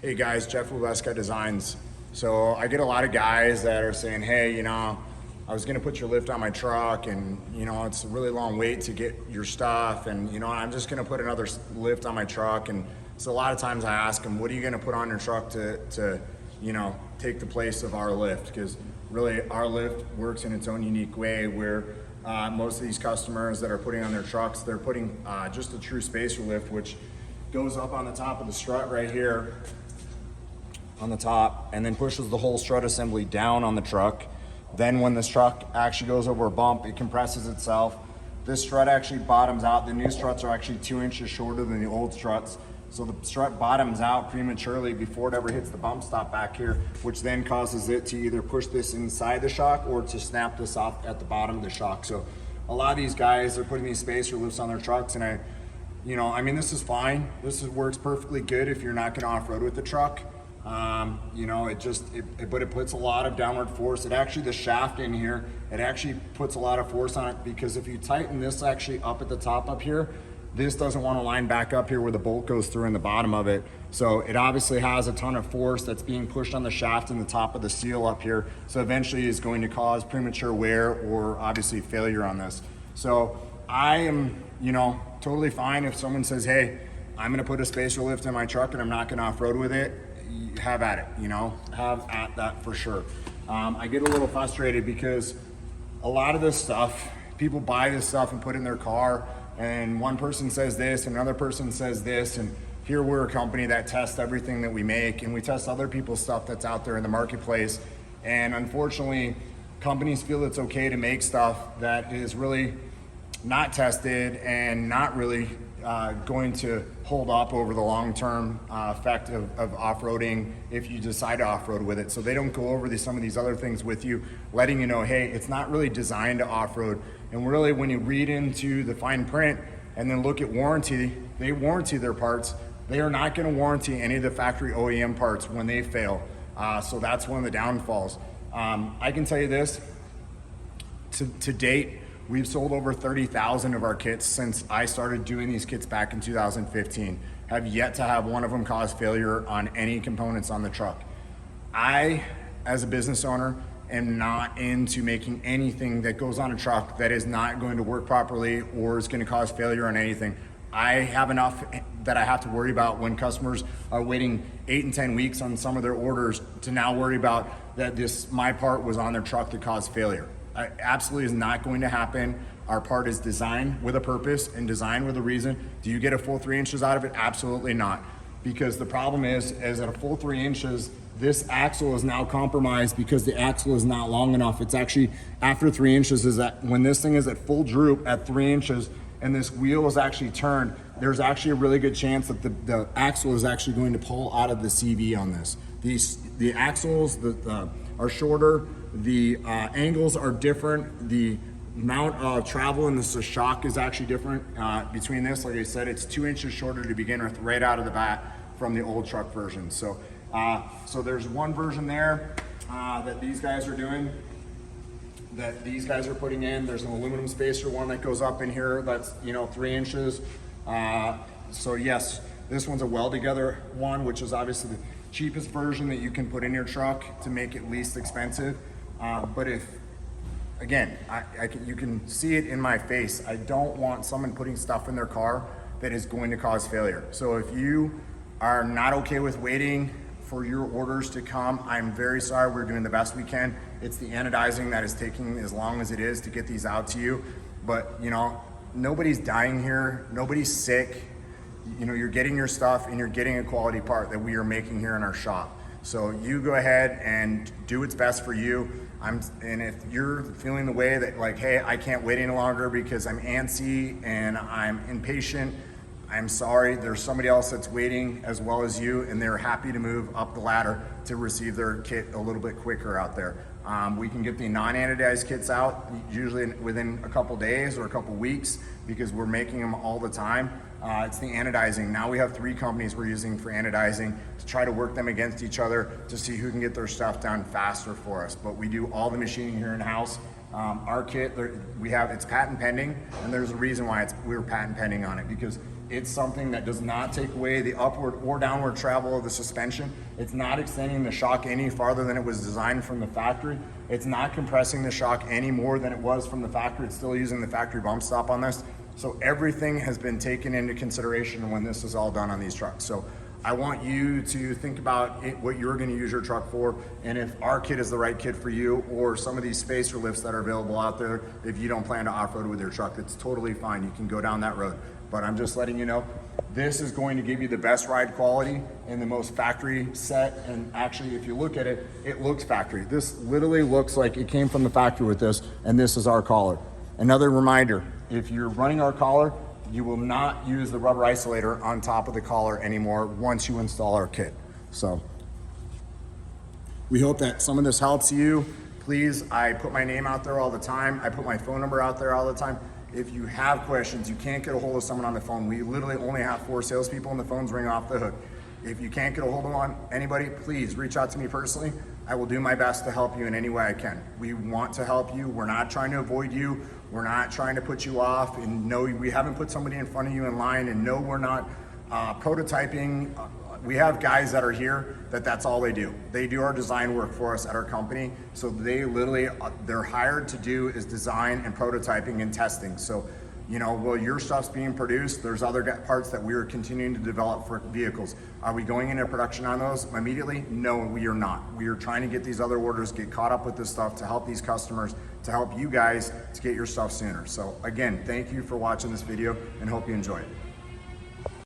Hey guys, Jeff with Westcott Designs. So I get a lot of guys that are saying, hey, I was gonna put your lift on my truck and it's a really long wait to get your stuff and I'm just gonna put another lift on my truck. And so a lot of times I ask them, what are you gonna put on your truck to take the place of our lift? Because really our lift works in its own unique way where most of these customers that are putting on their trucks, they're putting just a true spacer lift, which goes up on the top of the strut right here on the top and then pushes the whole strut assembly down on the truck. Then when this truck actually goes over a bump, it compresses itself. This strut actually bottoms out. The new struts are actually 2 inches shorter than the old struts. So the strut bottoms out prematurely before it ever hits the bump stop back here, which then causes it to either push this inside the shock or to snap this off at the bottom of the shock. So a lot of these guys are putting these spacer lifts on their trucks, and this is fine. Works perfectly good if you're not gonna off-road with the truck. But it puts a lot of downward force. The shaft in here, it actually puts a lot of force on it, because if you tighten this actually up at the top up here, this doesn't want to line back up here where the bolt goes through in the bottom of it. So it obviously has a ton of force that's being pushed on the shaft and the top of the seal up here. So eventually is going to cause premature wear or obviously failure on this. So I am, totally fine if someone says, hey, I'm gonna put a spacer lift in my truck and I'm not gonna off-road with it. Have at it, have at that for sure. I get a little frustrated because a lot of this stuff, people buy this stuff and put it in their car, and one person says this, and another person says this, and here we're a company that tests everything that we make, and we test other people's stuff that's out there in the marketplace. And unfortunately, companies feel it's okay to make stuff that is really not tested and not really going to hold up over the long-term effect of off-roading if you decide to off-road with it. So they don't go over some of these other things with you, letting you know, hey, it's not really designed to off-road. And really, when you read into the fine print and then look at warranty, they warranty their parts. They are not going to warranty any of the factory OEM parts when they fail. So that's one of the downfalls. I can tell you this, to date, we've sold over 30,000 of our kits since I started doing these kits back in 2015. Have yet to have one of them cause failure on any components on the truck. I, as a business owner, am not into making anything that goes on a truck that is not going to work properly or is going to cause failure on anything. I have enough that I have to worry about when customers are waiting 8 and 10 weeks on some of their orders to now worry about that my part was on their truck that caused failure. Absolutely is not going to happen. Our part is designed with a purpose and designed with a reason. Do you get a full 3 inches out of it? Absolutely not. Because the problem is at a full 3 inches, this axle is now compromised because the axle is not long enough. It's actually after 3 inches is that when this thing is at full droop at 3 inches and this wheel is actually turned, there's actually a really good chance that the axle is actually going to pull out of the CV on this. The axles are shorter, the angles are different, the amount of travel in the shock is actually different between this. Like I said, it's 2 inches shorter to begin with right out of the bat from the old truck version. So there's one version there that these guys are doing, that these guys are putting in. There's an aluminum spacer one that goes up in here that's 3 inches. So yes, this one's a weld together one, which is obviously the cheapest version that you can put in your truck to make it least expensive. But if, again, you can see it in my face, I don't want someone putting stuff in their car that is going to cause failure. So if you are not okay with waiting for your orders to come, I'm very sorry. We're doing the best we can. It's the anodizing that is taking as long as it is to get these out to you. But nobody's dying here, nobody's sick. You're getting your stuff and you're getting a quality part that we are making here in our shop. So you go ahead and do what's best for you. And if you're feeling the way that like, hey, I can't wait any longer because I'm antsy and I'm impatient, I'm sorry, there's somebody else that's waiting as well as you, and they're happy to move up the ladder to receive their kit a little bit quicker out there. We can get the non-anodized kits out usually within a couple days or a couple weeks because we're making them all the time. It's the anodizing. Now we have 3 companies we're using for anodizing to try to work them against each other to see who can get their stuff done faster for us. But we do all the machining here in-house. Our kit, it's patent pending, and there's a reason why we're patent pending on it, because It's something that does not take away the upward or downward travel of the suspension. It's not extending the shock any farther than it was designed from the factory. It's not compressing the shock any more than it was from the factory. It's still using the factory bump stop on this. So everything has been taken into consideration when this is all done on these trucks. So I want you to think about what you're going to use your truck for, and if our kit is the right kit for you, or some of these spacer lifts that are available out there, if you don't plan to off-road with your truck, it's totally fine. You can go down that road. But I'm just letting you know, this is going to give you the best ride quality and the most factory set. And actually, if you look at it, it looks factory. This literally looks like it came from the factory with this, and this is our collar. Another reminder, if you're running our collar, you will not use the rubber isolator on top of the collar anymore once you install our kit. So we hope that some of this helps you. Please, I put my name out there all the time. I put my phone number out there all the time. If you have questions, you can't get a hold of someone on the phone. We literally only have 4 salespeople and the phones ring off the hook. If you can't get a hold of anybody, please reach out to me personally. I will do my best to help you in any way I can. We want to help you. We're not trying to avoid you. We're not trying to put you off. And no, we haven't put somebody in front of you in line. And no, we're not prototyping. We have guys that are here that's all they do. They do our design work for us at our company. So they literally, they're hired to do is design and prototyping and testing. So, you know, while your stuff's being produced, there's other parts that we are continuing to develop for vehicles. Are we going into production on those immediately? No, we are not. We are trying to get these other orders, get caught up with this stuff to help these customers, to help you guys to get your stuff sooner. So again, thank you for watching this video and hope you enjoy it.